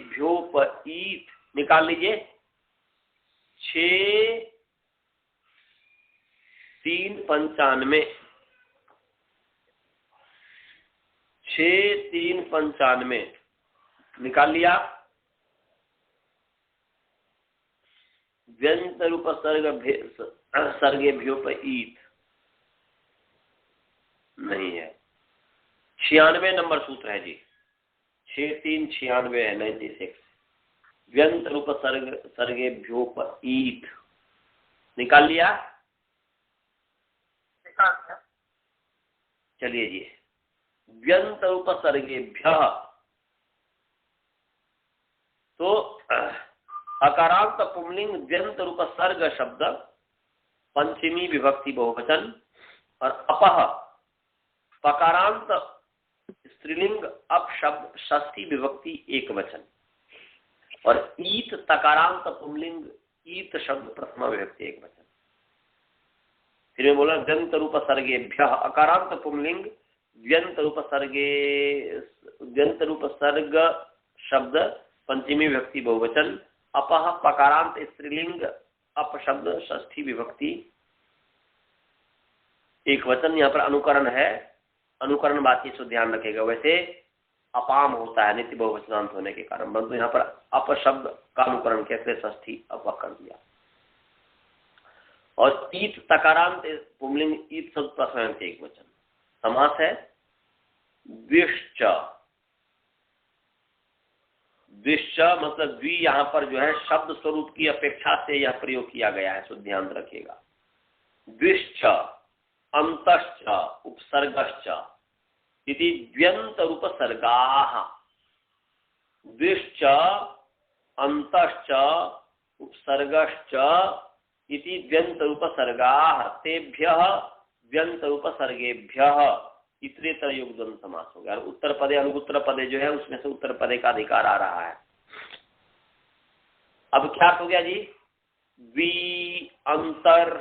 भ्योप ईट निकाल लीजिए। 6(3) 95 निकाल लिया। व्यंत रूप सर्गे भ्योप ईट नहीं है। 96 नंबर सूत्र है जी, 6(3) 96 है, 96। व्यंत रूप सर्गे भ्योप ईट निकाल लिया। चलिए जी, व्यंत रूप सर्गेभ्य, तो अकारांत पुंलिंग व्यंत रूप सर्ग शब्द पंचमी विभक्ति बहुवचन, और अपह पकारांत स्त्रीलिंग अप शब्द षष्ठी विभक्ति एक वचन, और ईत तकारांत पुंलिंग ईत शब्द प्रथमा विभक्ति एक वचन। फिर मैं बोला व्यंत रूप सर्गेभ्य अकारांत पुंलिंग व्यंत रूप सर्ग शब्द पंचमी विभक्ति बहुवचन, अपह पकारांत स्त्रीलिंग अप शब्द षष्ठी विभक्ति एक वचन। यहाँ पर अनुकरण है, अनुकरण बात ये ध्यान रखेगा। वैसे अपाम होता है नित्य बहुवचनांत होने के कारण, परंतु यहाँ पर अप शब्द का अनुकरण कैसे षष्ठी अप कर दिया। और ईत तकारांत पुंलिंग ईत शब्द प्रथमा एक वचन। समास है द्विश्च, द्विश्च मतलब द्वि यहाँ पर जो है शब्द स्वरूप की अपेक्षा से यह प्रयोग किया गया है, सो ध्यान रखिएगा। द्विश्च अंतश्च उपसर्गश्च इति द्व्यंत रूप सर्गाः। द्विश्च अंतश्च उपसर्गश्च इति द्व्यंत रूप सर्गाः तेभ्यः द्व्यंत रूप सर्गेभ्यः इतरेतर योगद्वंद समास हो गया। उत्तर पदे अनुत्तर पदे जो है उसमें से उत्तर पदे का अधिकार आ रहा है। अब क्या हो गया जी? द्वि अंतर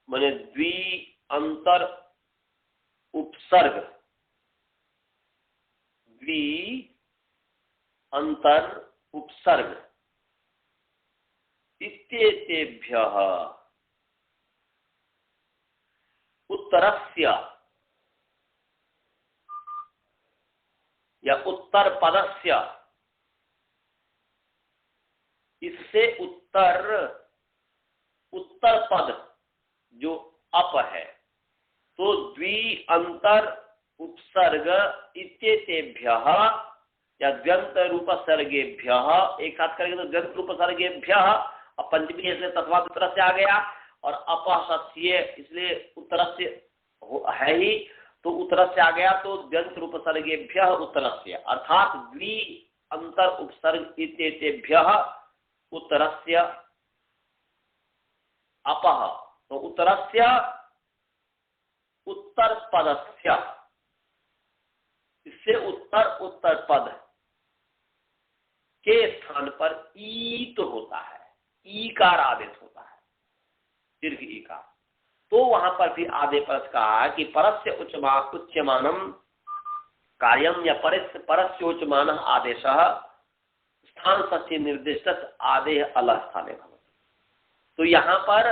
माने द्वि अंतर उपसर्ग, द्वि अंतर उपसर्ग इत्येतेभ्यः उत्तरस्य या उत्तर पदस्य, इससे उत्तर पद जो अप है, तो द्वि अंतर उपसर्ग इत्येतेभ्यः या द्व्यंत रूप सर्गेभ्यः, एक साथ करेंगे तो द्व्यंत रूप सर्गेभ्यः अब पंचमी है इसलिए तस्मात् उत्तरस्य आ गया, और अपसत्य इसलिए उत्तरस्य है ही, तो उत्तरस्य आ गया, तो द्व्यंत उपसर्गेभ्यः उत्तरस्य, अर्थात द्वि अंतर उपसर्ग इत्येतेभ्यः उत्तरस्य अपः, तो उत्तरस्य उत्तर पदस्य, इससे उत्तर पद के स्थान पर ई तो होता है, ईकार आदेश होता है, दीर्घ ईकार, तो वहां पर भी आदे परस कहा कि परस्य उच्यमानम कार्यम या परस्य उच्यमान आदेश स्थान सत्य निर्दिष्ट आदेश अलग स्थाने भवति। तो यहाँ पर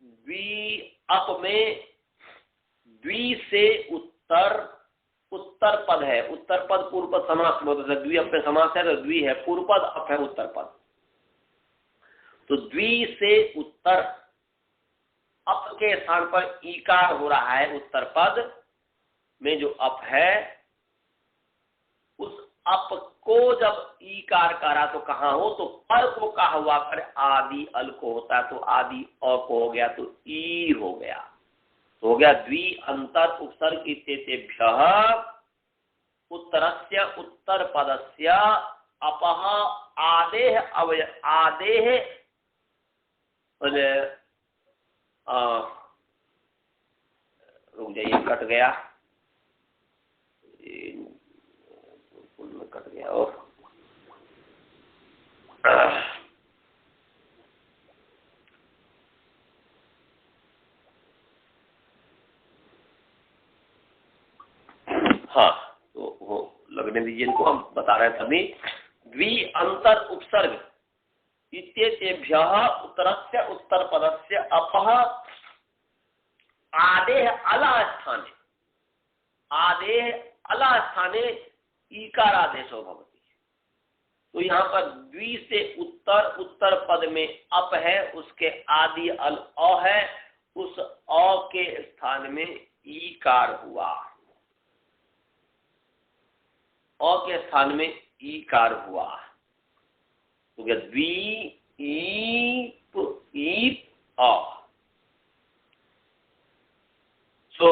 द्वि अप में द्वि से उत्तर पद है, उत्तर पद पूर्व पद समास में होता है, द्वि अप में समास है तो द्वि है, पूर्व पद अप है उत्तर पद, तो द्वि से उत्तर अप के स्थान पर ईकार हो रहा है, उत्तर पद में जो अप है उस अप को जब ईकार करा तो कहाँ हो, तो पर को कहा हुआ कर आदि अल को होता है, तो आदि अ को हो गया तो ई हो गया, तो हो गया द्वि अंतर उपसर्ग इत्येतेभ्यः उत्तरस्य उत्तर पदस्य अपः आदेह अवय आदेह रुक जाइए, कट गया, कट गया, और हाँ तो वो लगने दीजिए, इनको हम बता रहे थे अभी, द्वि अंतर उपसर्ग इत्येतेभ्यः उत्तरस्य उत्तर पदस्य अपः आदेह अला स्थाने, आदेह अला स्थाने ईकार आदेशो भवति। तो यहाँ पर द्वि से उत्तर पद में अप है, उसके आदि अल अ है, उस अ के स्थान में ईकार हुआ, अ के स्थान में ईकार हुआ, तो क्या द्वि ईप अ। तो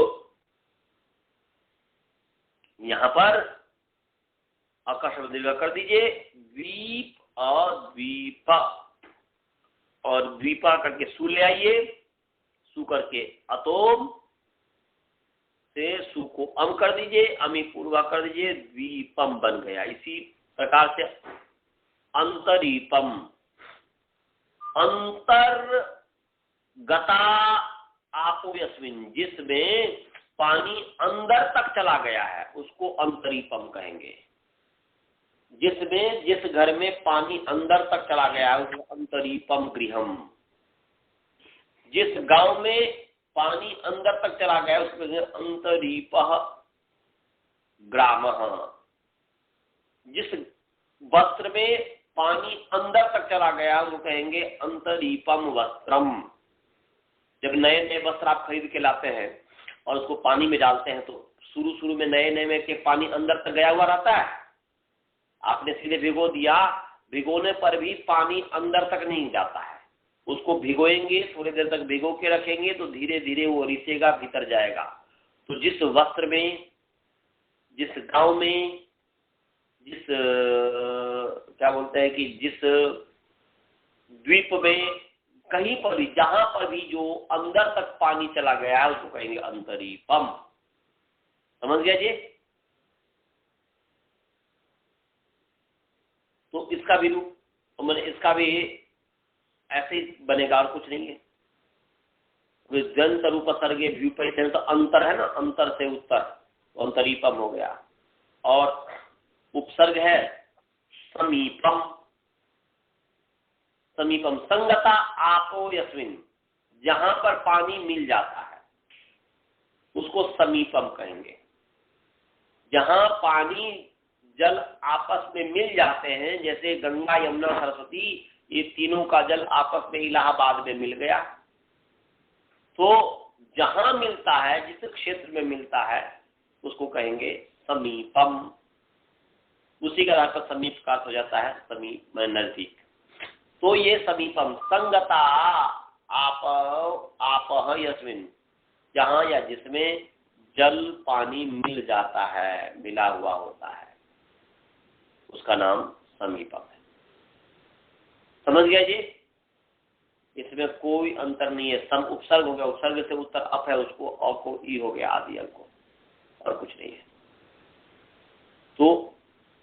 यहाँ पर अका शब्द दीर्घ कर दीजिए, द्वीप अद्वीप, और द्वीपा करके सु ले आइए, सु करके अतोम से सु को अम कर दीजिए, अमी पूर्वा कर दीजिए, द्वीपम बन गया। इसी प्रकार से अंतरीपम, अंतर गता आपो यस्मिन, जिसमें पानी अंदर तक चला गया है उसको अंतरीपम कहेंगे। जिस घर में पानी अंदर तक चला गया है उसको अंतरीपम गृहम। जिस गांव में पानी अंदर तक चला गया है उसको अंतरीपः ग्रामः। जिस वस्त्र में पानी अंदर तक चला गया उसको कहेंगे अंतरीपम वस्त्रम। जब नए नए वस्त्र आप खरीद के लाते हैं और उसको पानी में डालते हैं तो शुरू में नए में के पानी अंदर तक गया हुआ रहता है। आपने सीधे भिगो दिया, भिगोने पर भी पानी अंदर तक नहीं जाता है। उसको भिगोएंगे, थोड़ी देर तक भिगो के रखेंगे तो धीरे धीरे वो रिसेगा, भीतर जाएगा। तो जिस वस्त्र में, जिस गांव में, जिस क्या बोलते हैं कि जिस द्वीप में, कहीं पर भी, जहां पर भी जो अंदर तक पानी चला गया है उसको कहेंगे अंतरीपम। समझ गया जी? तो इसका भी रूप, तो मैंने इसका भी ऐसे ही बनेगा और कुछ नहीं है। विद्यंत रूप सर्गे व्युपैत तो अंतर है ना, अंतर से उत्तर, तो अंतरीपम हो गया। और उपसर्ग है समीपम, समीपम संगता आपो यस्मिन, जहां पर पानी मिल जाता है उसको समीपम कहेंगे। जहां पानी जल आपस में मिल जाते हैं, जैसे गंगा यमुना सरस्वती, ये तीनों का जल आपस में इलाहाबाद में मिल गया, तो जहां मिलता है, जिस क्षेत्र में मिलता है उसको कहेंगे समीपम। उसी का आधार पर समीप का अर्थ हो जाता है समीप में नजदीक। तो ये समीपम संगता आप यस्मिन, जहाँ या जिसमें जल पानी मिल जाता है, मिला हुआ होता है, उसका नाम समीपम है। समझ गया जी? इसमें कोई अंतर नहीं है। सम उपसर्ग हो गया, उपसर्ग से उत्तर अप है, उसको अ को ई हो गया, आदि अंग को, और कुछ नहीं है। तो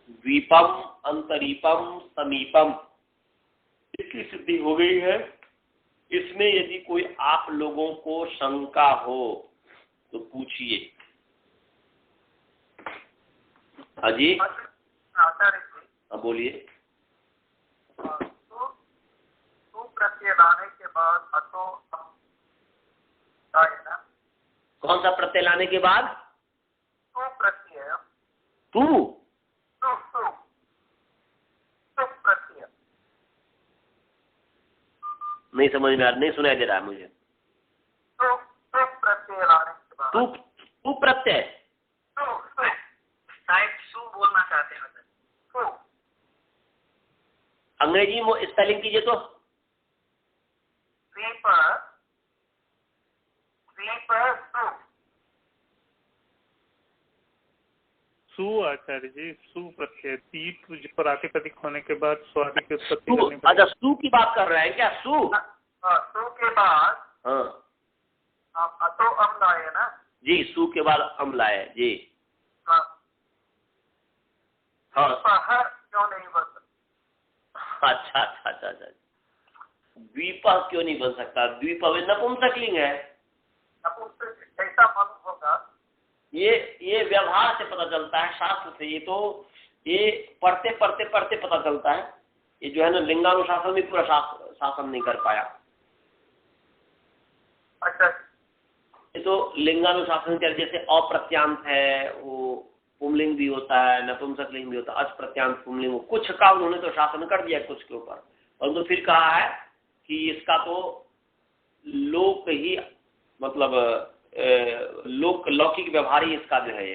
द्वीपम, अंतरीपम, समीपम, इसकी सिद्धि हो गई है। इसमें यदि कोई आप लोगों को शंका हो तो पूछिए। अजी हाँ बोलिए। तो प्रत्यय लाने के बाद अतो है ना? कौन सा प्रत्यय लाने के बाद? तो प्रत्यय, तू प्रत्यय नहीं समझ में आ रहा, नहीं सुनाई दे रहा है मुझे। तो प्रत्यय लाने के बाद तू प्रत्यय, शायद सु बोलना चाहते हैं सर। अंग्रेजी में स्पेलिंग कीजिए तो। सु आचार्य जी, सु प्रत्यय, दीप पर आतिपदिक होने के बाद स्वादि की उत्पत्ति सु, करनी अच्छा सु की बात कर रहे हैं क्या? सु सु के बाद हाँ अतो अम्ल आए ना जी, सु के बाद अम्ल आए जी। हाँ, हाँ क्यों नहीं बन सकता? अच्छा। द्वीप क्यों नहीं बन सकता? द्वीप नपुंसकलिंग है। कैसा मालूम होगा? ये व्यवहार से पता चलता है, शास्त्र से। ये पढ़ते पता चलता है। ये जो है ना, लिंगानुशासन भी पूरा शासन नहीं कर पाया। अच्छा, ये तो लिंगानुशासन कर, जैसे अप्रत्यांत है, वो पुंलिंग भी होता है, नपुंसकलिंग भी होता है, अच प्रत्यांत पुंलिंग, कुछ का उन्होंने तो शासन कर दिया कुछ के ऊपर, और तो फिर कहा है कि इसका तो लोक ही, मतलब लौकिक व्यवहार ही इसका जो है,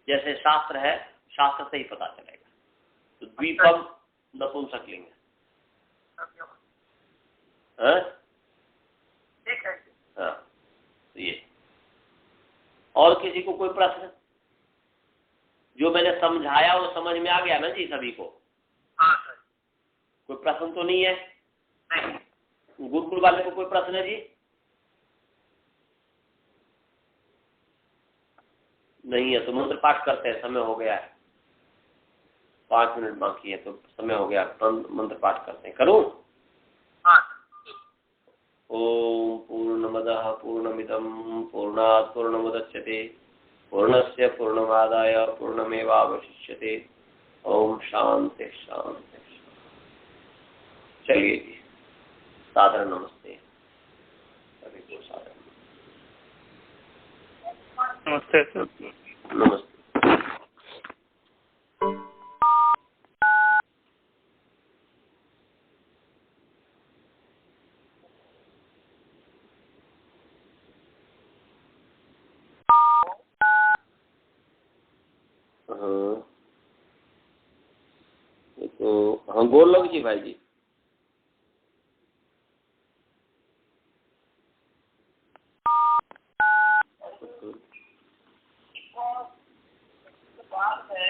जैसे शास्त्र है, शास्त्र से ही पता चलेगा। तो द्वीपम नपुंसकलिंग है। ठीक है। हाँ, तो ये। और किसी को कोई प्रश्न? जो मैंने समझाया वो समझ में आ गया ना जी सभी को? हाँ सर। कोई प्रश्न तो नहीं है? नहीं। गुरुकुल वाले को कोई प्रश्न है जी? नहीं है तो मंत्र पाठ करते हैं, समय हो गया है, 5 मिनट बाकी है तो समय हो गया, मंत्र पाठ करते हैं। करूं? हाँ। ओम पूर्णमदः पूर्णमिदं पूर्णात् पूर्णमुदच्यते पूर्णस्य पूर्णमादाय पूर्णमेवावशिष्यते। ओम शांति शांति। चलिए जी, सादर नमस्ते सभी को। सादर नमस्ते सर। नमस्ते। हाँ तो हाँ बोल लो जी भाई जी। बात है